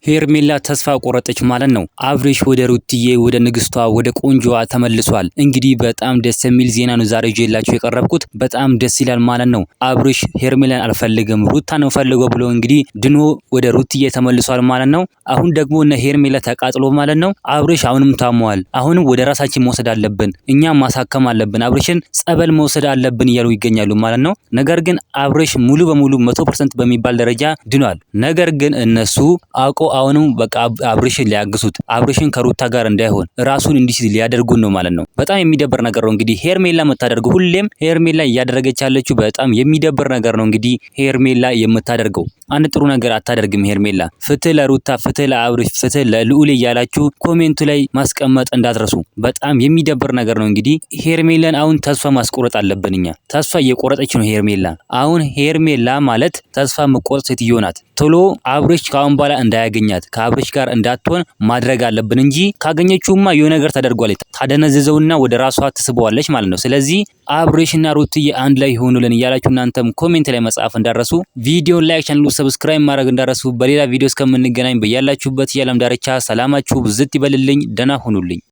ሄርሜላ ተስፋ ቆረጠች ማለት ነው። አብርሽ ወደ ሩትዬ ወደ ንግስቷ ወደ ቆንጆዋ ተመልሷል። እንግዲህ በጣም ደስ የሚል ዜና ነው ዛሬ ይዤላችሁ የቀረብኩት። በጣም ደስ ይላል ማለት ነው። አብርሽ ሄርሜላን አልፈልግም ሩታ ነው ፈልገው ብሎ እንግዲህ ድኖ ወደ ሩትዬ ተመልሷል ማለት ነው። አሁን ደግሞ እነ ሄርሜላ ተቃጥሎ ማለት ነው። አብርሽ አሁንም ታሟል። አሁንም ወደ ራሳችን መውሰድ አለብን፣ እኛም ማሳከም አለብን፣ አብርሽን ጸበል መውሰድ አለብን እያሉ ይገኛሉ ማለት ነው። ነገር ግን አብርሽ ሙሉ በሙሉ 100% በሚባል ደረጃ ድኗል። ነገር ግን እነሱ አውቆ አሁንም በቃ አብርሽን ሊያግሱት አብርሽን ከሩታ ጋር እንዳይሆን ራሱን እንዲህ ሊያደርጉን ነው ማለት ነው። በጣም የሚደብር ነገር ነው። እንግዲህ ሄርሜላ የምታደርገው ሁሌም ሄርሜላ እያደረገች ያለችው በጣም የሚደብር ነገር ነው። እንግዲህ ሄርሜላ የምታደርገው አንድ ጥሩ ነገር አታደርግም። ሄርሜላ ፍትህ ለሩታ፣ ፍትህ ለአብርሽ፣ ፍትህ ለልዑል እያላችሁ ኮሜንቱ ላይ ማስቀመጥ እንዳትረሱ። በጣም የሚደብር ነገር ነው። እንግዲህ ሄርሜላን አሁን ተስፋ ማስቆረጥ አለብን። እኛ ተስፋ እየቆረጠች ነው ሄርሜላ። አሁን ሄርሜላ ማለት ተስፋ መቆረጥ ሴትዮ ናት። ቶሎ አብርሽ ካሁን በኋላ እንዳያገኛት ከአብርሽ ጋር እንዳትሆን ማድረግ አለብን እንጂ ካገኘችውማ የሆነ ነገር ተደርጓለች ታደነዝዘውና ወደ ራሷ ትስበዋለች ማለት ነው። ስለዚህ አብርሽና ሩትዬ አንድ ላይ ሆኑልን እያላችሁ እናንተም ኮሜንት ላይ መጻፍ እንዳረሱ፣ ቪዲዮ ላይክ፣ ቻናሉ ሰብስክራይብ ማድረግ እንዳረሱ። በሌላ ቪዲዮ እስከምንገናኝ በያላችሁበት የዓለም ዳርቻ ሰላማችሁ ብዝት ይበልልኝ። ደህና ሁኑልኝ።